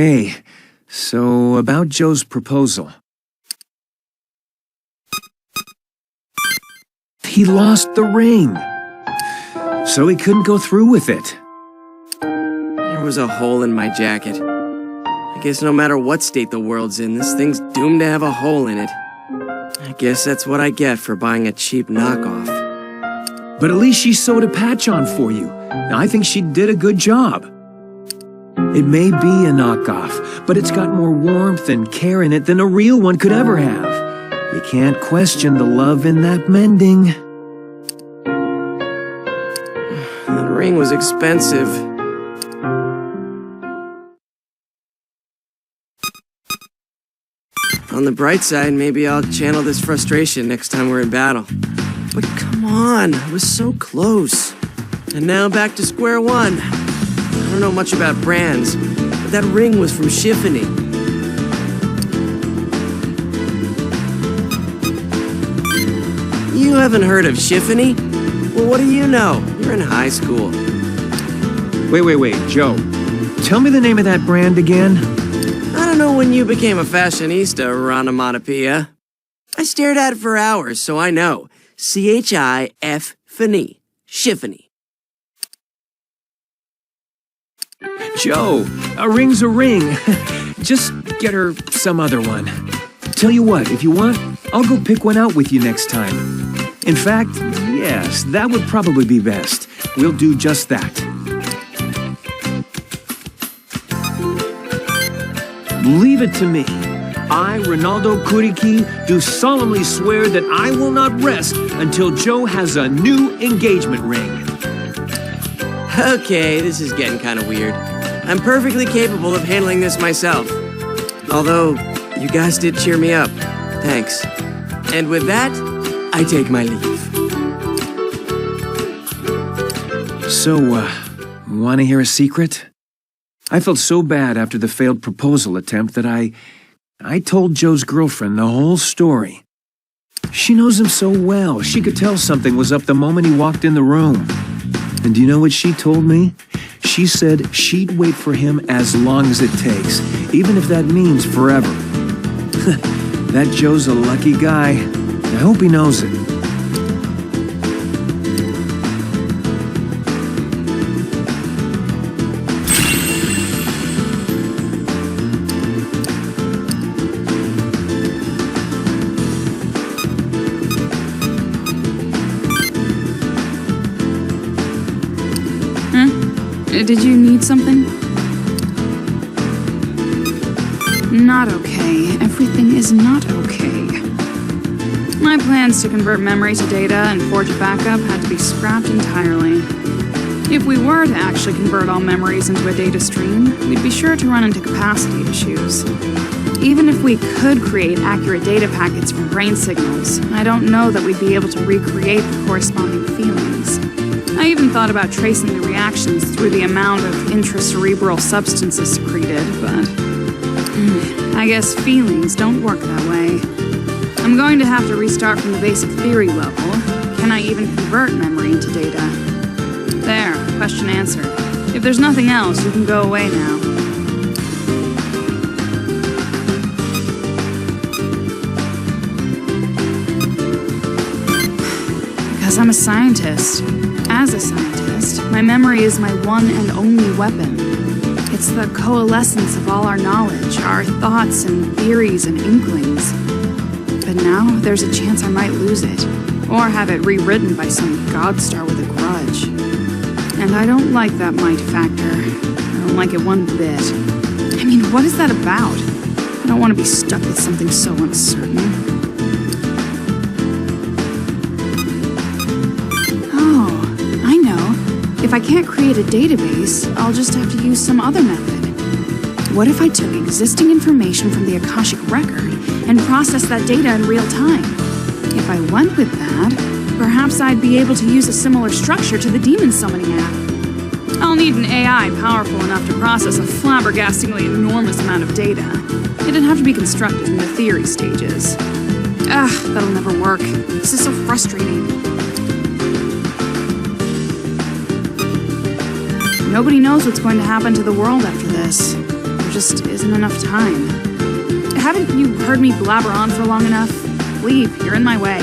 Hey, so about Joe's proposal. He lost the ring, so he couldn't go through with it. There was a hole in my jacket. I guess no matter what state the world's in, this thing's doomed to have a hole in it. I guess that's what I get for buying a cheap knockoff. But at least she sewed a patch on for you. I think she did a good job. It may be a knockoff, but it's got more warmth and care in it than a real one could ever have. You can't question the love in that mending. That ring was expensive. On the bright side, maybe I'll channel this frustration next time we're in battle. But come on, I was so close. And now back to square one. I don't know much about brands, but that ring was from Shiffany. You haven't heard of Shiffany? Well, what do you know? You're in high school. Wait, Joe. Tell me the name of that brand again. I don't know when you became a fashionista, Ranamatopia. I stared at it for hours, so I know. C-H-I-F-F-N-Y. Shiffany. Joe, a ring's a ring. Just get her some other one. Tell you what, if you want, I'll go pick one out with you next time. In fact, yes, that would probably be best. We'll do just that. Leave it to me. I, Ronaldo Kuriki, do solemnly swear that I will not rest until Joe has a new engagement ring. Okay, this is getting kind of weird. I'm perfectly capable of handling this myself. Although, you guys did cheer me up. Thanks. And with that, I take my leave. So, wanna hear a secret? I felt so bad after the failed proposal attempt that I told Joe's girlfriend the whole story. She knows him so well, she could tell something was up the moment he walked in the room. And do you know what she told me? She said she'd wait for him as long as it takes, even if that means forever. That Joe's a lucky guy. I hope he knows it. Did you need something? Not okay. Everything is not okay. My plans to convert memory to data and forge a backup had to be scrapped entirely. If we were to actually convert all memories into a data stream, we'd be sure to run into capacity issues. Even if we could create accurate data packets from brain signals, I don't know that we'd be able to recreate the corresponding feelings. I even thought about tracing the reactions through the amount of intracerebral substances secreted, but I guess feelings don't work that way. I'm going to have to restart from the basic theory level. Can I even convert memory into data? There, question answered. If there's nothing else, you can go away now. Because I'm a scientist. As a scientist, my memory is my one and only weapon. It's the coalescence of all our knowledge, our thoughts and theories and inklings. But now, there's a chance I might lose it, or have it rewritten by some godstar with a grudge. And I don't like that might factor. I don't like it one bit. I mean, what is that about? I don't want to be stuck with something so uncertain. If I can't create a database, I'll just have to use some other method. What if I took existing information from the Akashic record and processed that data in real time? If I went with that, perhaps I'd be able to use a similar structure to the demon summoning app. I'll need an AI powerful enough to process a flabbergastingly enormous amount of data. It'd have to be constructed in the theory stages. That'll never work. This is so frustrating. Nobody knows what's going to happen to the world after this. there just isn't enough time. Haven't you heard me blabber on for long enough? Leave, you're in my way.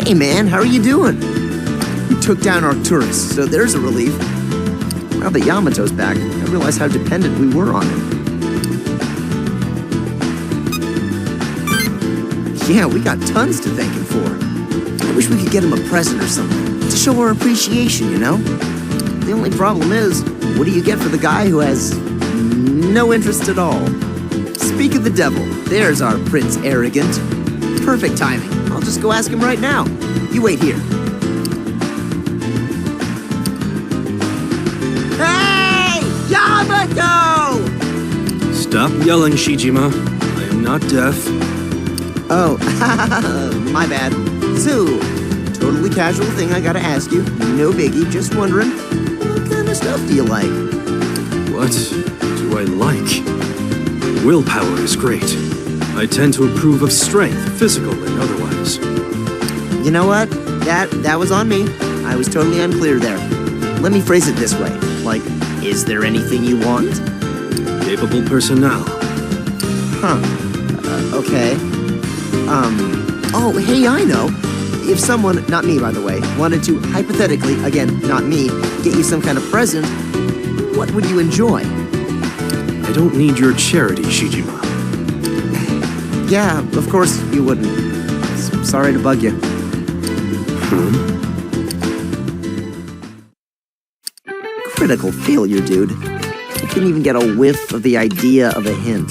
Hey man, how are you doing? We took down our tourists, so there's a relief. Now that Yamato's back, I realize how dependent we were on him. Yeah, we got tons to thank him for. I wish we could get him a present or something, to show our appreciation, you know? The only problem is, what do you get for the guy who has no interest at all? Speak of the devil, there's our Prince Arrogant. Perfect timing. I'll just go ask him right now. You wait here. Hey! Yamato! Stop yelling, Shijima. I am not deaf. Oh, my bad. So, totally casual thing I gotta ask you. No biggie, just wondering, what kind of stuff do you like? What do I like? Willpower is great. I tend to approve of strength, physical and otherwise. You know what? That was on me. I was totally unclear there. Let me phrase it this way. Like, is there anything you want? Capable personnel. Huh. Okay. Oh, hey, I know. If someone, not me by the way, wanted to, hypothetically, again, not me, get you some kind of present, what would you enjoy? I don't need your charity, Shijima. Yeah, of course you wouldn't. Sorry to bug you. Critical failure, dude. I couldn't even get a whiff of the idea of a hint.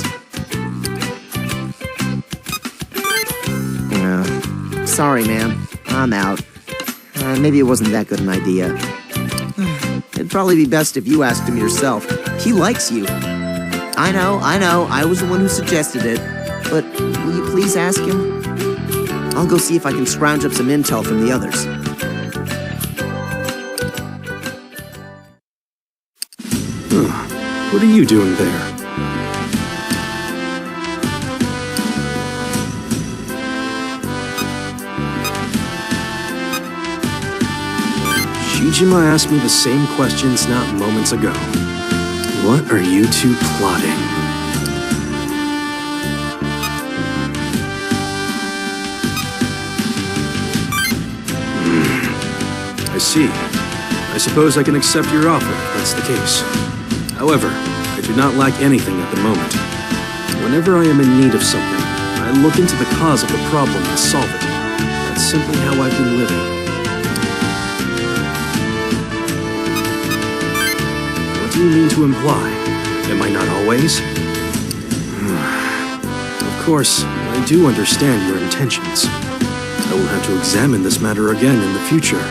Sorry, man. I'm out. Maybe it wasn't that good an idea. It'd probably be best if you asked him yourself. He likes you. I know. I was the one who suggested it. But will you please ask him? I'll go see if I can scrounge up some intel from the others. What are you doing there? Shijima asked me the same questions not moments ago. What are you two plotting? I see. I suppose I can accept your offer if that's the case. However, I do not lack anything at the moment. Whenever I am in need of something, I look into the cause of the problem and solve it. That's simply how I've been living. What do you mean to imply? Am I not always? Of course, I do understand your intentions. I will have to examine this matter again in the future.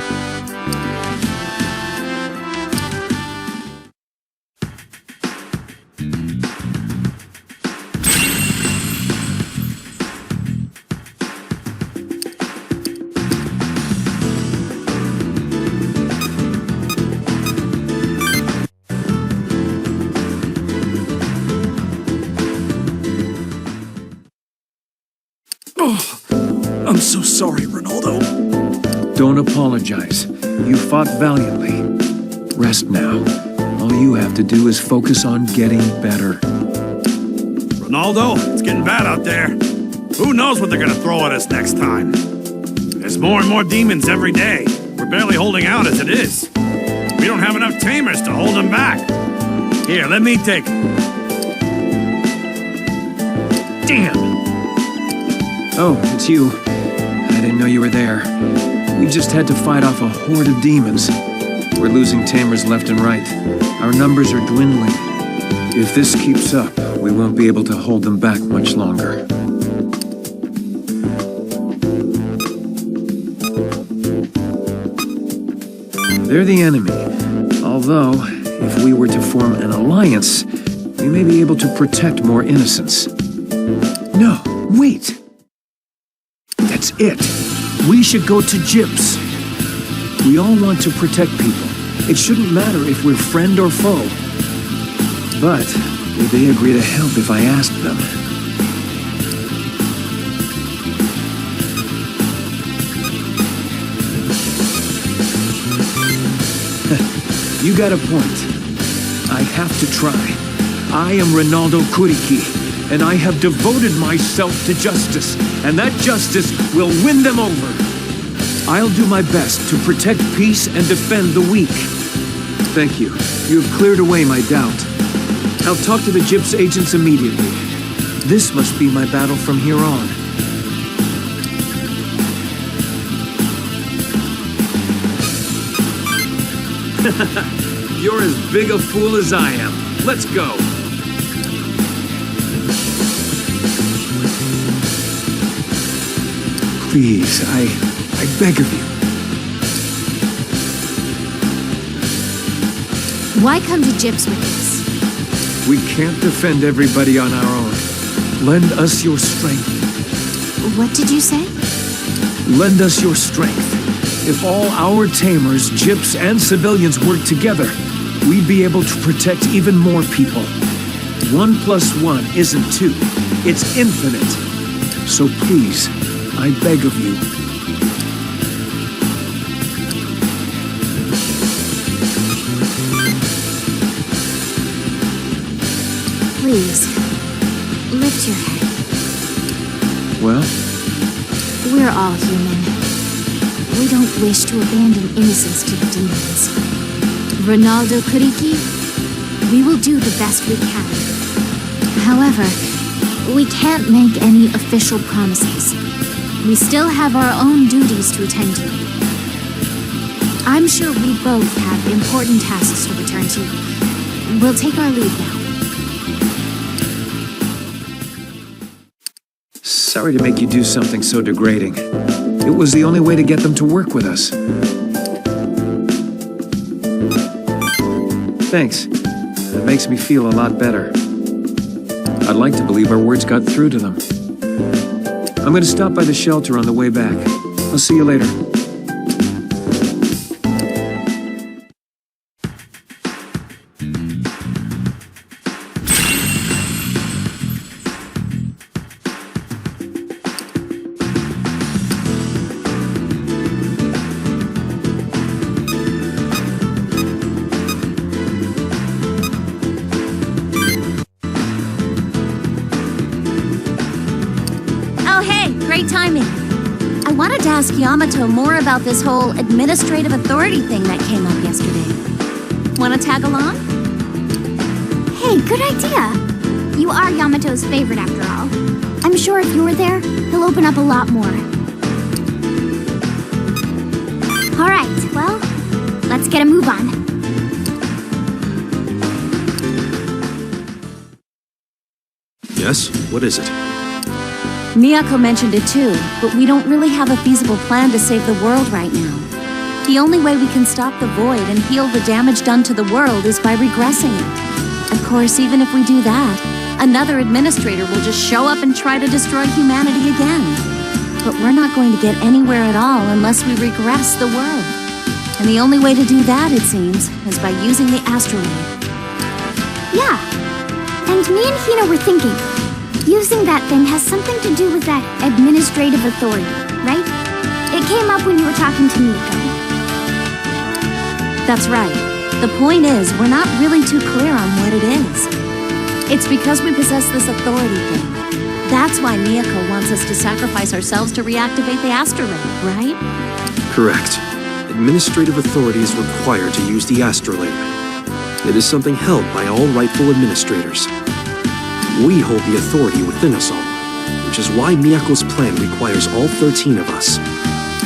I'm so sorry, Ronaldo. Don't apologize. You fought valiantly. Rest now. All you have to do is focus on getting better. Ronaldo, it's getting bad out there. Who knows what they're gonna throw at us next time? There's more and more demons every day. We're barely holding out as it is. We don't have enough tamers to hold them back. Here, let me take them. Damn! Oh, it's you. I didn't know you were there. We just had to fight off a horde of demons. We're losing tamers left and right. Our numbers are dwindling. If this keeps up, we won't be able to hold them back much longer. They're the enemy. Although, if we were to form an alliance, we may be able to protect more innocents. No, wait! That's it. We should go to Gyps. We all want to protect people, It shouldn't matter if we're friend or foe. But would they agree to help if I asked them? You got a point. I have to try. I am Ronaldo Kuriki, and I have devoted myself to justice, and that justice will win them over. I'll do my best to protect peace and defend the weak. Thank you. You have cleared away my doubt. I'll talk to the Gyps agents immediately. This must be my battle from here on. You're as big a fool as I am. Let's go. Please, I beg of you. Why come to Gyps with this? We can't defend everybody on our own. Lend us your strength. What did you say? Lend us your strength. If all our tamers, Gyps, and civilians work together, we'd be able to protect even more people. 1 + 1 isn't 2. It's infinite. So please, I beg of you. Please, lift your head. Well? We're all human. We don't wish to abandon innocence to the demons. Ronaldo Kuriki, we will do the best we can. However, we can't make any official promises. We still have our own duties to attend to. I'm sure we both have important tasks to return to. We'll take our leave now. Sorry to make you do something so degrading. It was the only way to get them to work with us. Thanks. That makes me feel a lot better. I'd like to believe our words got through to them. I'm going to stop by the shelter on the way back. I'll see you later. Great timing. I wanted to ask Yamato more about this whole administrative authority thing that came up yesterday. Want to tag along? Hey, good idea. You are Yamato's favorite after all. I'm sure if you were there, he'll open up a lot more. All right, well, let's get a move on. Yes? What is it? Miyako mentioned it too, but we don't really have a feasible plan to save the world right now. The only way we can stop the void and heal the damage done to the world is by regressing it. Of course, even if we do that, another administrator will just show up and try to destroy humanity again. But we're not going to get anywhere at all unless we regress the world. And the only way to do that, it seems, is by using the astrolabe. Yeah, and me and Hina were thinking, using that thing has something to do with that administrative authority, right? It came up when you were talking to Miyako. That's right. The point is, we're not really too clear on what it is. It's because we possess this authority thing. That's why Miyako wants us to sacrifice ourselves to reactivate the astrolabe, right? Correct. Administrative authority is required to use the astrolabe. It is something held by all rightful administrators. We hold the authority within us all, which is why Miyako's plan requires all 13 of us.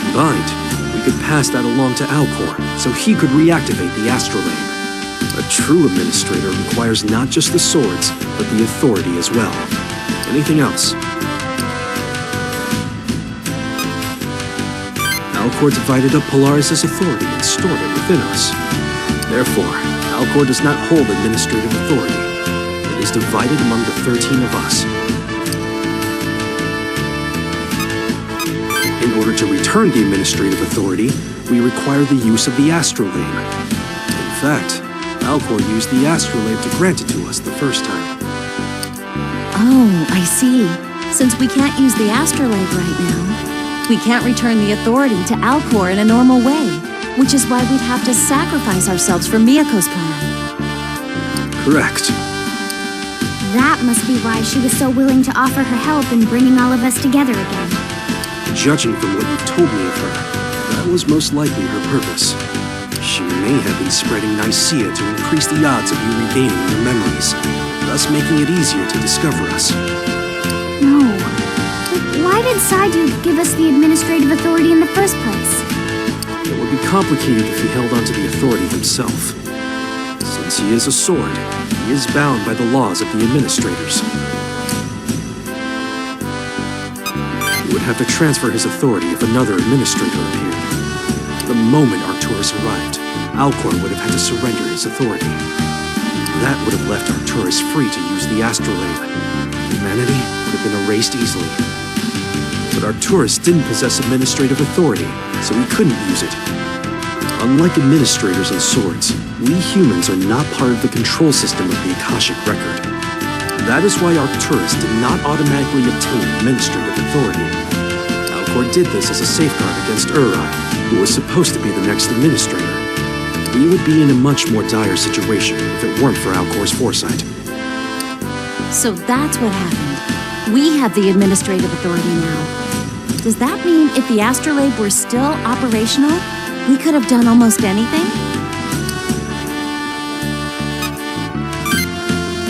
Combined, we could pass that along to Alcor, so he could reactivate the astrolabe. A true administrator requires not just the swords, but the authority as well. Anything else? Alcor divided up Polaris' authority and stored it within us. Therefore, Alcor does not hold administrative authority. It is divided among the 13 of us. In order to return the administrative authority, we require the use of the astrolabe. fact, Alcor used the astrolabe to grant it to us the first time. Oh, I see. Since we can't use the astrolabe right now, we can't return the authority to Alcor in a normal way, which is why we'd have to sacrifice ourselves for Miyako's plan. Correct. That must be why she was so willing to offer her help in bringing all of us together again. Judging from what you've told me of her, that was most likely her purpose. She may have been spreading Nicaea to increase the odds of you regaining your memories, thus making it easier to discover us. No. But why did Saidu give us the administrative authority in the first place? It would be complicated if he held onto the authority himself. Since he is a sword, he is bound by the laws of the administrators. He would have to transfer his authority if another administrator appeared. The moment Arcturus arrived, Alcor would have had to surrender his authority. That would have left Arcturus free to use the astrolabe. Humanity would have been erased easily. But Arcturus didn't possess administrative authority, so he couldn't use it. Unlike administrators and swords, we humans are not part of the control system of the Akashic Record. That is why Arcturus did not automatically obtain administrative authority. Alcor did this as a safeguard against Uri, who was supposed to be the next administrator. We would be in a much more dire situation if it weren't for Alcor's foresight. So that's what happened. We have the administrative authority now. Does that mean if the astrolabe were still operational, we could have done almost anything?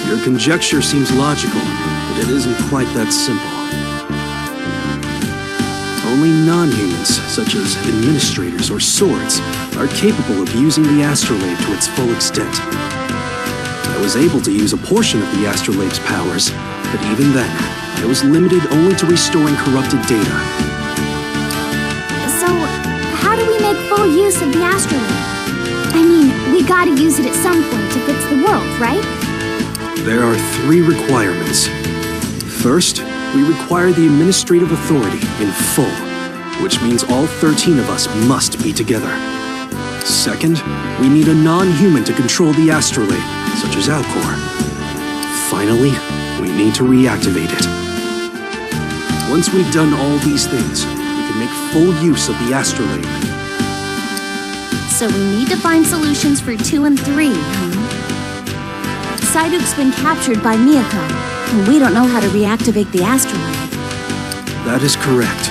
Your conjecture seems logical, but it isn't quite that simple. Only non-humans, such as administrators or swords, are capable of using the astrolabe to its full extent. I was able to use a portion of the astrolabe's powers, but even then, I was limited only to restoring corrupted data. So, how do we make full use of the astrolabe? I mean, we gotta use it at some point to fix the world, right? There are 3 requirements. First, we require the administrative authority in full, which means all 13 of us must be together. Second, we need a non-human to control the astrolabe, such as Alcor. Finally, we need to reactivate it. Once we've done all these things, we can make full use of the astrolabe. So we need to find solutions for 2 and 3, huh? Saiduk's been captured by Miyako, and we don't know how to reactivate the astrolabe. That is correct.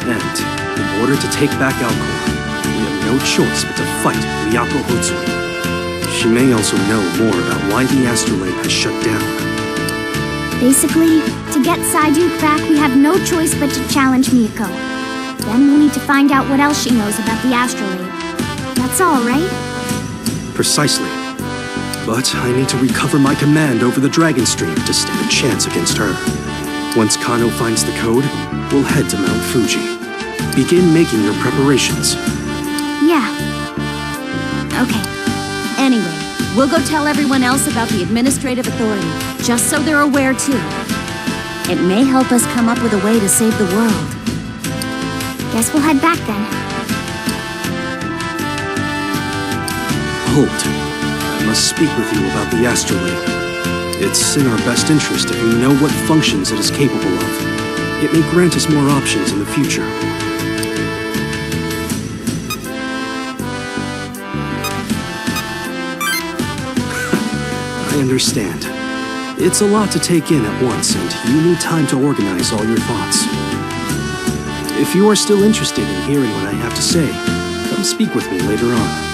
And, in order to take back Alcor, we have no choice but to fight Miyako Hotsui. She may also know more about why the astrolabe has shut down. Basically, to get Saiduk back, we have no choice but to challenge Miyako. Then we'll need to find out what else she knows about the astrolabe. That's all, right? Precisely. But I need to recover my command over the Dragon Stream to stand a chance against her. Once Kano finds the code, we'll head to Mount Fuji. Begin making your preparations. Yeah. Okay. Anyway, we'll go tell everyone else about the administrative authority, just so they're aware too. It may help us come up with a way to save the world. Guess we'll head back then. Hold. I must speak with you about the astrolabe. It's in our best interest if you know what functions it is capable of. It may grant us more options in the future. I understand. It's a lot to take in at once, and you need time to organize all your thoughts. If you are still interested in hearing what I have to say, come speak with me later on.